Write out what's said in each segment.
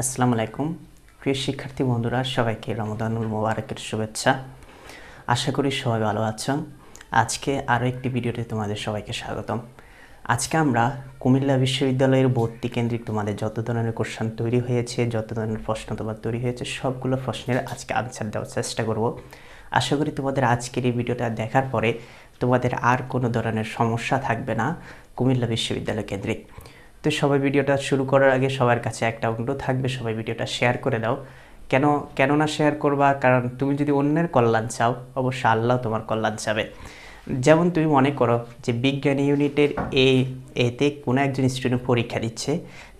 আসসালামু আলাইকুম প্রিয় শিক্ষার্থী বন্ধুরা, সবাইকে রমাদানুল মোবারকের শুভেচ্ছা। আশা করি সবাই ভালো আছেন। আজকে আরও একটি ভিডিওতে তোমাদের সবাইকে স্বাগতম। আজকে আমরা কুমিল্লা বিশ্ববিদ্যালয়ের ভর্তি কেন্দ্রিক তোমাদের যত ধরনের কোশ্চেন তৈরি হয়েছে, যত ধরনের প্রশ্ন তোমার তৈরি হয়েছে, সবগুলো প্রশ্নের আজকে আনসার দেওয়ার চেষ্টা করব। আশা করি তোমাদের আজকের এই ভিডিওটা দেখার পরে তোমাদের আর কোনো ধরনের সমস্যা থাকবে না কুমিল্লা বিশ্ববিদ্যালয় কেন্দ্রিক। তো সবাই ভিডিওটা শুরু করার আগে সবার কাছে একটা অনুরোধ থাকবে, সবাই ভিডিওটা শেয়ার করে দাও। কেন না শেয়ার করবা? কারণ তুমি যদি অন্যের কল্যাণ চাও, অবশ্যই আল্লাহ তোমার কল্যাণ চাবে। যেমন তুমি মনে করো যে বিজ্ঞান ইউনিটের এতে কোনো একজন স্টুডেন্ট পরীক্ষা দিচ্ছে,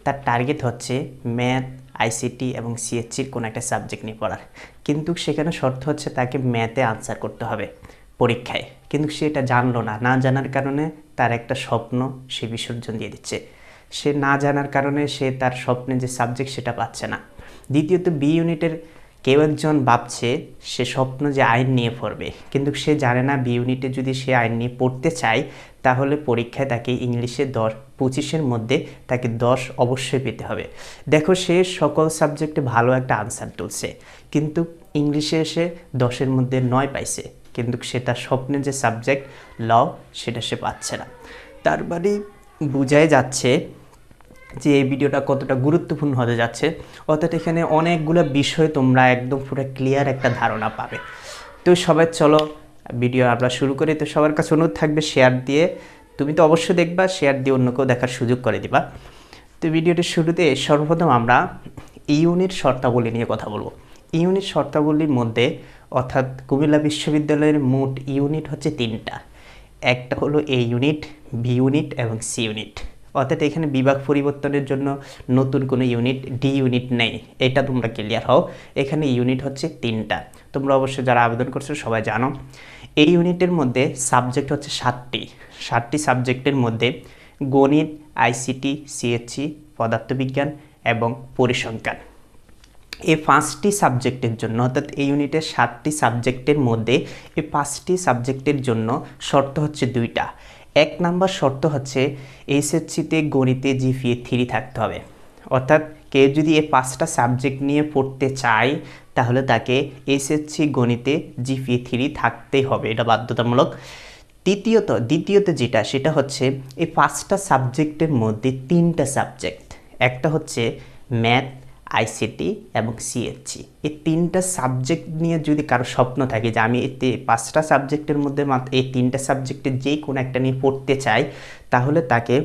তার টার্গেট হচ্ছে ম্যাথ, আইসিটি এবং সিএসসির কোনো একটা সাবজেক্ট নিয়ে পড়ার, কিন্তু সেখানে শর্ত হচ্ছে তাকে ম্যাথে আনসার করতে হবে পরীক্ষায়, কিন্তু সে এটা জানলো না জানার কারণে তার একটা স্বপ্ন সে বিসর্জন দিয়ে দিচ্ছে। সে না জানার কারণে সে তার স্বপ্নে যে সাবজেক্ট সেটা পাচ্ছে না। দ্বিতীয়ত বি ইউনিটের কেউ একজন ভাবছে সে স্বপ্ন যে আইন নিয়ে পড়বে, কিন্তু সে জানে না বি ইউনিটে যদি সে আইন নিয়ে পড়তে চায় তাহলে পরীক্ষায় তাকে ইংলিশে 25-এর মধ্যে তাকে 10 অবশ্যই পেতে হবে। দেখো, সে সকল সাবজেক্টে ভালো একটা আনসার তুলছে, কিন্তু ইংলিশে এসে 10-এর মধ্যে 9 পাইছে, কিন্তু সে তার স্বপ্নের যে সাবজেক্ট ল সেটা সে পাচ্ছে না। তার মানে বোঝাই যাচ্ছে যে এই ভিডিওটা কতটা গুরুত্বপূর্ণ হতে যাচ্ছে। অর্থাৎ এখানে অনেকগুলো বিষয় তোমরা একদম পুরো ক্লিয়ার একটা ধারণা পাবে। তো সবাই চলো ভিডিও আমরা শুরু করি। তো সবার কাছে অনুরোধ থাকবে শেয়ার দিয়ে, তুমি তো অবশ্যই দেখবা, শেয়ার দিয়ে অন্যকেও দেখার সুযোগ করে দিবা। তো ভিডিওটির শুরুতে সর্বপ্রথম আমরা ইউনিট শর্তাবলী নিয়ে কথা বলবো। ইউনিট শর্তাবলীর মধ্যে অর্থাৎ কুমিল্লা বিশ্ববিদ্যালয়ের মোট ইউনিট হচ্ছে 3টা। একটা হলো এ ইউনিট, বি ইউনিট এবং সি ইউনিট। অর্থাৎ এখানে বিভাগ পরিবর্তনের জন্য নতুন কোনো ইউনিট, ডি ইউনিট নেই, এটা তোমরা ক্লিয়ার হও। এখানে ইউনিট হচ্ছে 3টা, তোমরা অবশ্যই যারা আবেদন করছো সবাই জানো। এই ইউনিটের মধ্যে সাবজেক্ট হচ্ছে 7টি সাবজেক্টের মধ্যে গণিত, আইসিটি, সিএসসি, পদার্থবিজ্ঞান এবং পরিসংখ্যান। এই 5টি সাবজেক্টের জন্য, অর্থাৎ এই ইউনিটের 7টি সাবজেক্টের মধ্যে এই 5টি সাবজেক্টের জন্য শর্ত হচ্ছে 2টা। 1 নাম্বার শর্ত হচ্ছে এইচএসসিতে গণিতে জিপিএ 3 থাকতে হবে। অর্থাৎ কেউ যদি এই 5টা সাবজেক্ট নিয়ে পড়তে চায় তাহলে তাকে এইচএসসি গণিতে জিপিএ 3 থাকতেই হবে, এটা বাধ্যতামূলক। দ্বিতীয়ত যেটা সেটা হচ্ছে এই 5টা সাবজেক্টের মধ্যে 3টা সাবজেক্ট, একটা হচ্ছে ম্যাথ, আইসিটি এবং সিএসসি। এই 3টা সাবজেক্ট নিয়ে যদি কারো স্বপ্ন থাকে যে আমি এই 5টা সাবজেক্টের মধ্যে মাত্র এই 3টা সাবজেক্টে যে কোনো একটা নিয়ে পড়তে চাই, তাহলে তাকে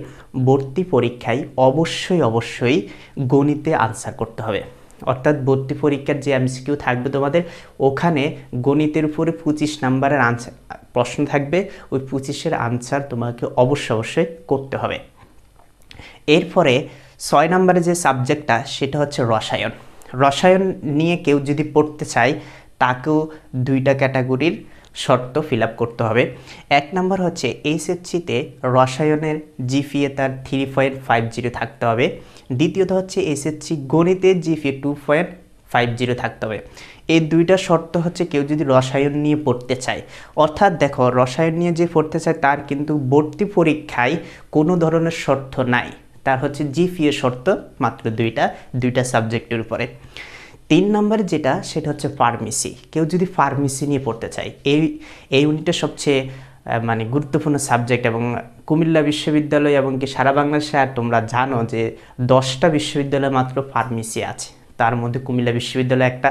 ভর্তি পরীক্ষায় অবশ্যই গণিতে আনসার করতে হবে। অর্থাৎ ভর্তি পরীক্ষার যে এমসিকিউ থাকবে তোমাদের, ওখানে গণিতের উপরে 25 নাম্বারের আনসার প্রশ্ন থাকবে, ওই 25-এর আনসার তোমাকে অবশ্যই করতে হবে। এরপরে 6 নম্বরে যে সাবজেক্টটা সেটা হচ্ছে রসায়ন নিয়ে কেউ যদি পড়তে চায় তাকেও 2টা ক্যাটাগরির শর্ত ফিল আপ করতে হবে। 1 নম্বর হচ্ছে এইচএসসিতে রসায়নের জিপিএ তার 3.50 থাকতে হবে। দ্বিতীয়ত হচ্ছে এইচএসসি গণিতে জিপিএ 2.50 থাকতে হবে। এই 2টা শর্ত হচ্ছে কেউ যদি রসায়ন নিয়ে পড়তে চায়। অর্থাৎ দেখো, রসায়ন নিয়ে যে পড়তে চায় তার কিন্তু ভর্তি পরীক্ষায় কোনো ধরনের শর্ত নাই, তার হচ্ছে জিপিএ শর্ত মাত্র 2টা সাবজেক্টের উপরে। 3 নম্বর যেটা সেটা হচ্ছে ফার্মেসি। কেউ যদি ফার্মেসি নিয়ে পড়তে চায়, এই ইউনিটের সবচেয়ে গুরুত্বপূর্ণ সাবজেক্ট, এবং কুমিল্লা বিশ্ববিদ্যালয় এবং কি সারা বাংলাদেশে আর তোমরা জানো যে 10টা বিশ্ববিদ্যালয় মাত্র ফার্মেসি আছে, তার মধ্যে কুমিল্লা বিশ্ববিদ্যালয় একটা।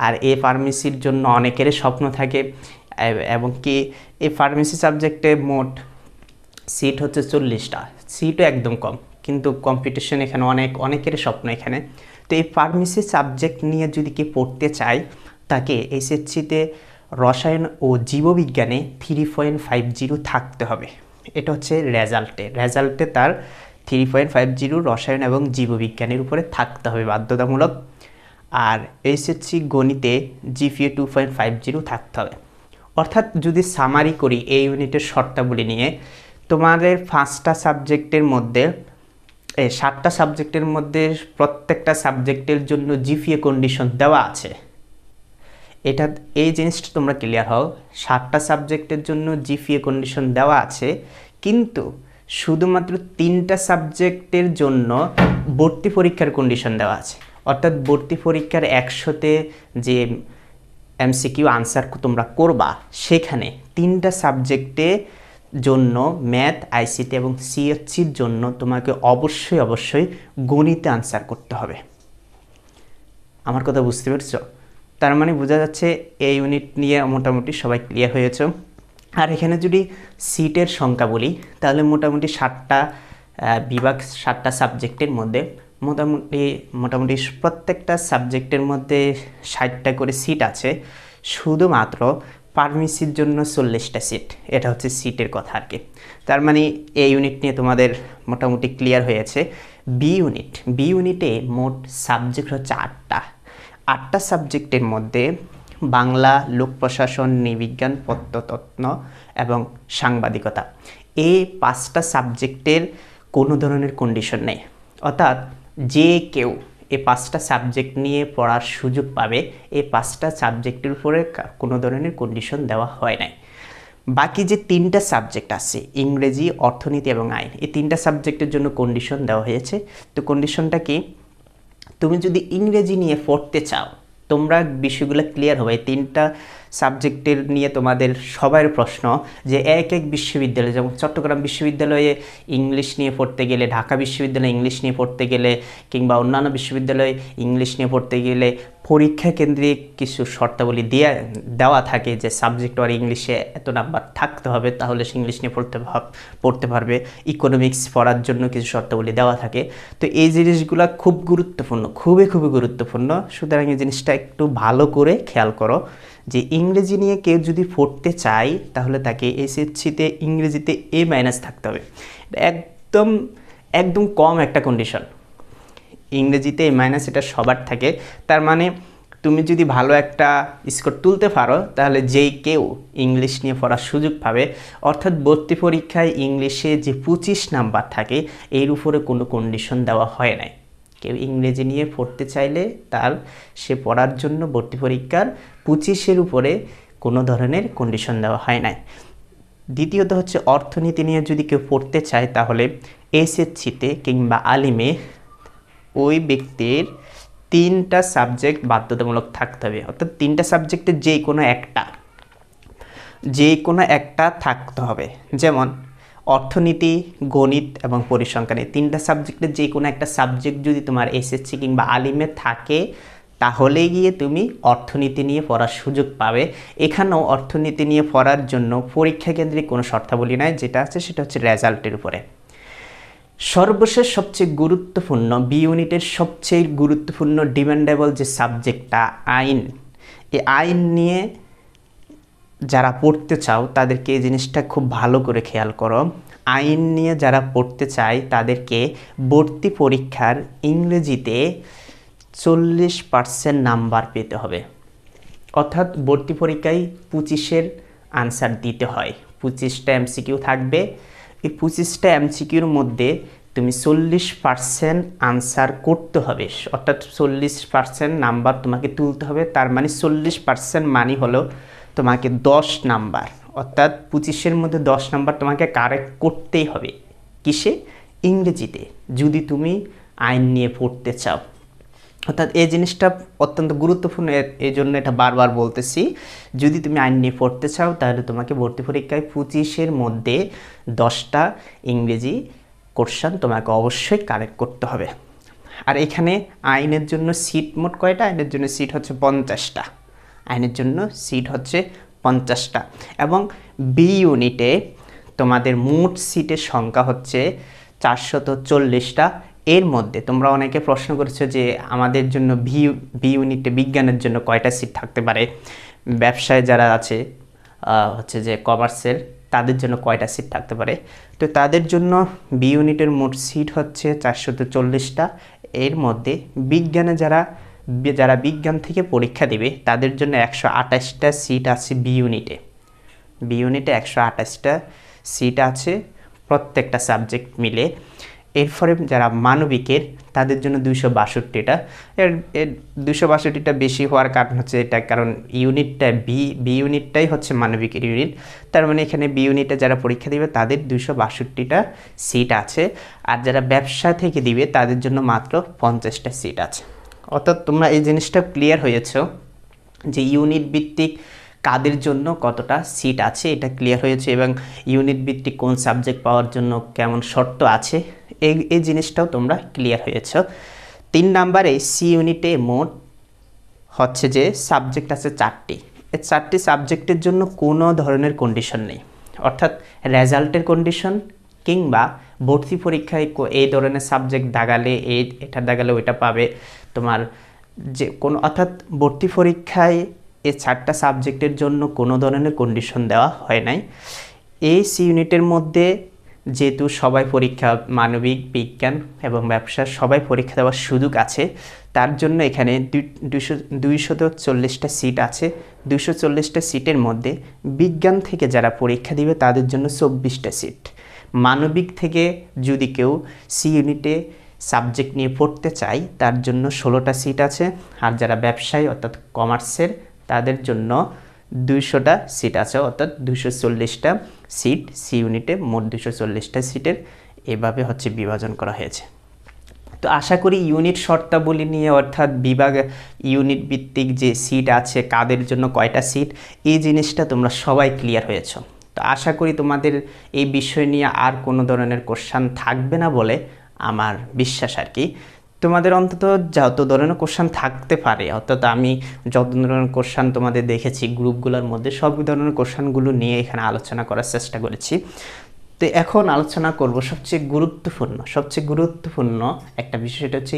আর এই ফার্মেসির জন্য অনেকেরই স্বপ্ন থাকে, এবং কি এই ফার্মেসি সাবজেক্টে মোট সিট হচ্ছে 40টা, সিটও একদম কম, কিন্তু কম্পিটিশন এখানে অনেকেরই স্বপ্ন এখানে। তো এই ফার্মেসি সাবজেক্ট নিয়ে যদি কেউ পড়তে চায় তাকে এইচএসসিতে রসায়ন ও জীববিজ্ঞানে 3.50 থাকতে হবে। এটা হচ্ছে রেজাল্টে তার 3.50 রসায়ন এবং জীববিজ্ঞানের উপরে থাকতে হবে বাধ্যতামূলক। আর এইচএসসি গণিতে জিপিএ 2.50 থাকতে হবে। অর্থাৎ যদি সামারি করি এই ইউনিটের শর্তাবলী নিয়ে, তোমাদের 5টা সাবজেক্টের মধ্যে 7টা সাবজেক্টের মধ্যে প্রত্যেকটা সাবজেক্টের জন্য জিপিএ কন্ডিশন দেওয়া আছে। এই জিনিসটা তোমরা ক্লিয়ার হও, 7টা সাবজেক্টের জন্য জিপিএ কন্ডিশন দেওয়া আছে, কিন্তু শুধুমাত্র 3টা সাবজেক্টের জন্য ভর্তি পরীক্ষার কন্ডিশন দেওয়া আছে। অর্থাৎ ভর্তি পরীক্ষার 100তে যে এমসিকিউ আনসার তোমরা করবা সেখানে 3টা সাবজেক্টে জন্য ম্যাথ, আইসিটি এবং সিএসসির জন্য তোমাকে অবশ্যই গণিতে আনসার করতে হবে। আমার কথা বুঝতে পেরেছো? তার মানে বোঝা যাচ্ছে এই ইউনিট নিয়ে মোটামুটি সবাই ক্লিয়ার হয়েছে। আর এখানে যদি সিটের সংখ্যা বলি তাহলে মোটামুটি 7টা বিভাগ, 7টা সাবজেক্টের মধ্যে মোটামুটি প্রত্যেকটা সাবজেক্টের মধ্যে 60টা করে সিট আছে। শুধুমাত্র ফার্মেসির জন্য 40টা সিট। এটা হচ্ছে সিটের কথা আর কি। তার মানে এই ইউনিট নিয়ে তোমাদের মোটামুটি ক্লিয়ার হয়েছে। বি ইউনিটে মোট সাবজেক্ট হচ্ছে 8টা সাবজেক্টের মধ্যে বাংলা, লোক প্রশাসন, নৃবিজ্ঞান, প্রত্নতত্ত্ব এবং সাংবাদিকতা। এই 5টা সাবজেক্টের কোনো ধরনের কন্ডিশন নেই, অর্থাৎ যে কেউ এই 5টা সাবজেক্ট নিয়ে পড়ার সুযোগ পাবে। এই 5টা সাবজেক্টের উপরে কোনো ধরনের কন্ডিশন দেওয়া হয় নাই। বাকি যে 3টা সাবজেক্ট আছে, ইংরেজি, অর্থনীতি এবং আইন, এই 3টা সাবজেক্টের জন্য কন্ডিশন দেওয়া হয়েছে। তো কন্ডিশনটা কি? তুমি যদি ইংরেজি নিয়ে পড়তে চাও, তোমরা বিষয়গুলো ক্লিয়ার হবে। 3টা সাবজেক্টের নিয়ে তোমাদের সবার প্রশ্ন যে এক বিশ্ববিদ্যালয়ে, যেমন চট্টগ্রাম বিশ্ববিদ্যালয়ে ইংলিশ নিয়ে পড়তে গেলে, ঢাকা বিশ্ববিদ্যালয়ে ইংলিশ নিয়ে পড়তে গেলে, কিংবা অন্যান্য বিশ্ববিদ্যালয়ে ইংলিশ নিয়ে পড়তে গেলে পরীক্ষা কেন্দ্রিক কিছু শর্তাবলী দেওয়া থাকে যে সাবজেক্ট আর ইংলিশে এত নাম্বার থাকতে হবে, তাহলে সে ইংলিশ নিয়ে পড়তে পারবে। ইকোনমিক্স পড়ার জন্য কিছু শর্তাবলী দেওয়া থাকে। তো এই জিনিসগুলো খুব গুরুত্বপূর্ণ, খুবই গুরুত্বপূর্ণ। সুতরাং এই জিনিসটা একটু ভালো করে খেয়াল করো যে ইংরেজি নিয়ে কেউ যদি পড়তে চায় তাহলে তাকে এসএসসিতে ইংরেজিতে A- থাকতে হবে। একদম কম একটা কন্ডিশন। ইংরেজিতে A- এটা সবার থাকে। তার মানে তুমি যদি ভালো একটা স্কোর তুলতে পারো তাহলে যেই কেউ ইংলিশ নিয়ে পড়ার সুযোগ পাবে। অর্থাৎ ভর্তি পরীক্ষায় ইংলিশে যে 25 নাম্বার থাকে এর উপরে কোনো কন্ডিশন দেওয়া হয় নাই। কেউ ইংরেজি নিয়ে পড়তে চাইলে সে পড়ার জন্য ভর্তি পরীক্ষার 25-এর উপরে কোনো ধরনের কন্ডিশন দেওয়া হয় নাই। দ্বিতীয়ত হচ্ছে অর্থনীতি নিয়ে যদি কেউ পড়তে চায় তাহলে এসএসসিতে কিংবা আলিমে ওই ব্যক্তির 3টা সাবজেক্ট বাধ্যতামূলক থাকতে হবে। অর্থাৎ 3টা সাবজেক্টের যে কোনো একটা থাকতে হবে। যেমন অর্থনীতি, গণিত এবং পরিসংখ্যান, এই 3টা সাবজেক্টের যে কোনো একটা সাবজেক্ট যদি তোমার এসএসসি কিংবা আলিমে থাকে তাহলে গিয়ে তুমি অর্থনীতি নিয়ে পড়ার সুযোগ পাবে। এখানেও অর্থনীতি নিয়ে পড়ার জন্য পরীক্ষা কেন্দ্রিক কোনো শর্তাবলী নাই। যেটা আছে সেটা হচ্ছে রেজাল্টের উপরে। সর্বশেষ সবচেয়ে গুরুত্বপূর্ণ, বি ইউনিটের সবচেয়ে গুরুত্বপূর্ণ ডিমান্ডেবল যে সাবজেক্টটা আইন। এই আইন নিয়ে যারা পড়তে চাও তাদেরকে এই জিনিসটা খুব ভালো করে খেয়াল করো। আইন নিয়ে যারা পড়তে চায় তাদেরকে ভর্তি পরীক্ষার ইংরেজিতে 40% নাম্বার পেতে হবে। অর্থাৎ ভর্তি পরীক্ষায় 25-এর আনসার দিতে হয়। 25টা এমসিকিউ থাকবে। এই 25টা এমসিকিউর মধ্যে তুমি 40% আনসার করতে হবে। অর্থাৎ 40% নাম্বার তোমাকে তুলতে হবে। তার মানে 40% মানে হলো তোমাকে 10 নাম্বার, অর্থাৎ 25-এর মধ্যে 10 নাম্বার তোমাকে কারেক্ট করতেই হবে। কিসে? ইংরেজিতে, যদি তুমি আইন নিয়ে পড়তে চাও। অর্থাৎ এই জিনিসটা অত্যন্ত গুরুত্বপূর্ণ, এই জন্য এটা বারবার বলতেছি। যদি তুমি আইন নিয়ে পড়তে চাও তাহলে তোমাকে ভর্তি পরীক্ষায় 25-এর মধ্যে 10টা ইংরেজি কোশ্চেন তোমাকে অবশ্যই কারেক্ট করতে হবে। আর এখানে আইনের জন্য সিট মোট কয়টা? আইনের জন্য সিট হচ্ছে 50টা। আইনের জন্য সিট হচ্ছে 50টা। এবং বি ইউনিটে তোমাদের মোট সিটের সংখ্যা হচ্ছে 440টা। এর মধ্যে তোমরা অনেকে প্রশ্ন করেছো যে আমাদের জন্য বি ইউনিটে বিজ্ঞানের জন্য কয়টা সিট থাকতে পারে, ব্যবসায় যারা আছে হচ্ছে যে কমার্সের তাদের জন্য কয়টা সিট থাকতে পারে। তো তাদের জন্য বি ইউনিটের মোট সিট হচ্ছে 440টা। এর মধ্যে বিজ্ঞানে যারা বিজ্ঞান থেকে পরীক্ষা দেবে তাদের জন্য 128টা সিট আছে বি ইউনিটে। বি ইউনিটে 128টা সিট আছে প্রত্যেকটা সাবজেক্ট মিলে। এরপরে যারা মানবিকের তাদের জন্য 262টা। এর 262টা বেশি হওয়ার কারণ হচ্ছে এটা, কারণ ইউনিটটা বি ইউনিটটাই হচ্ছে মানবিকের ইউনিট। তার মানে এখানে বি ইউনিটে যারা পরীক্ষা দিবে তাদের 262টা সিট আছে। আর যারা ব্যবসা থেকে দিবে তাদের জন্য মাত্র 50টা সিট আছে। অর্থাৎ তোমরা এই জিনিসটা ক্লিয়ার হয়েছো যে ইউনিট ভিত্তিক কাদের জন্য কতটা সিট আছে, এটা ক্লিয়ার হয়েছে, এবং ইউনিট ভিত্তিক কোন সাবজেক্ট পাওয়ার জন্য কেমন শর্ত আছে এই জিনিসটাও তোমরা ক্লিয়ার হয়েছো। 3 নাম্বারে সি ইউনিটে মোট হচ্ছে যে সাবজেক্ট আছে 4টি। এই 4টি সাবজেক্টের জন্য কোনো ধরনের কন্ডিশন নেই, অর্থাৎ রেজাল্টের কন্ডিশন কিংবা ভর্তি পরীক্ষায় এই ধরনের সাবজেক্ট দাগালে এটা দাগালে ওইটা পাবে তোমার যে কোনো, অর্থাৎ ভর্তি পরীক্ষায় এই 4টা সাবজেক্টের জন্য কোনো ধরনের কন্ডিশন দেওয়া হয় নাই। এই সি ইউনিটের মধ্যে যেহেতু সবাই পরীক্ষা, মানবিক, বিজ্ঞান এবং ব্যবসা সবাই পরীক্ষা দেওয়ার সুযোগ আছে, তার জন্য এখানে 240টা সিট আছে। 240টা সিটের মধ্যে বিজ্ঞান থেকে যারা পরীক্ষা দিবে তাদের জন্য 24টা সিট, মানবিক থেকে যদি কেউ সি ইউনিটে সাবজেক্ট নিয়ে পড়তে চায় তার জন্য 16টা সিট আছে, আর যারা ব্যবসায়ী অর্থাৎ কমার্সের তাদের জন্য 200টা সিট আছে, অর্থাৎ 240টা সিট সি ইউনিটে, মোট 240টা সিটের এভাবে হচ্ছে বিভাজন করা হয়েছে। তো আশা করি ইউনিট শর্তাবলী নিয়ে, অর্থাৎ বিভাগ ইউনিট ভিত্তিক যে সিট আছে কাদের জন্য কয়টা সিট, এই জিনিসটা তোমরা সবাই ক্লিয়ার হয়েছো। তো আশা করি তোমাদের এই বিষয় নিয়ে আর কোনো ধরনের কোশ্চেন থাকবে না বলে আমার বিশ্বাস আর কি। তোমাদের অন্তত যত ধরনের কোশ্চেন থাকতে পারে, অর্থাৎ আমি যত ধরনের কোশ্চেন তোমাদের দেখেছি গ্রুপগুলোর মধ্যে সব ধরনের কোশ্চেনগুলো নিয়ে এখানে আলোচনা করার চেষ্টা করেছি। তো এখন আলোচনা করব সবচেয়ে গুরুত্বপূর্ণ একটা বিষয়, সেটা হচ্ছে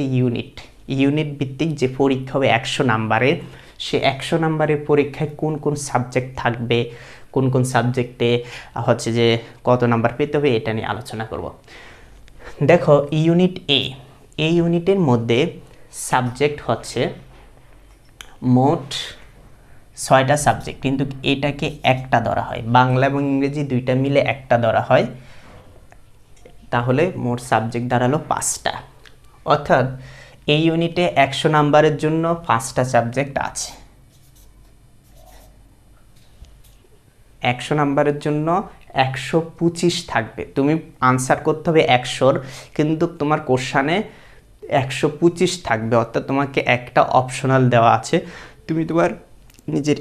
ইউনিট ভিত্তিক যে পরীক্ষা হবে 100 নাম্বারের, সে 100 নাম্বারের পরীক্ষায় কোন কোন সাবজেক্ট থাকবে, কোন কোন সাবজেক্টে হচ্ছে যে কত নাম্বার পেতে হবে, এটা নিয়ে আলোচনা করব। দেখো ইউনিট এই ইউনিটের মধ্যে সাবজেক্ট হচ্ছে মোট 6টা সাবজেক্ট, কিন্তু এটাকে একটা ধরা হয়, বাংলা এবং ইংরেজি দুইটা মিলে একটা ধরা হয়, তাহলে মোট সাবজেক্ট দাঁড়ালো 5টা। অর্থাৎ এই ইউনিটে 100 নাম্বারের জন্য 5টা সাবজেক্ট আছে। 100 নাম্বারের জন্য 125 থাকবে, তুমি আনসার করতে হবে 100-র, কিন্তু তোমার কোশ্চানে 125 থাকবে, অর্থাৎ তোমাকে একটা অপশনাল দেওয়া আছে, তুমি তোমার নিজের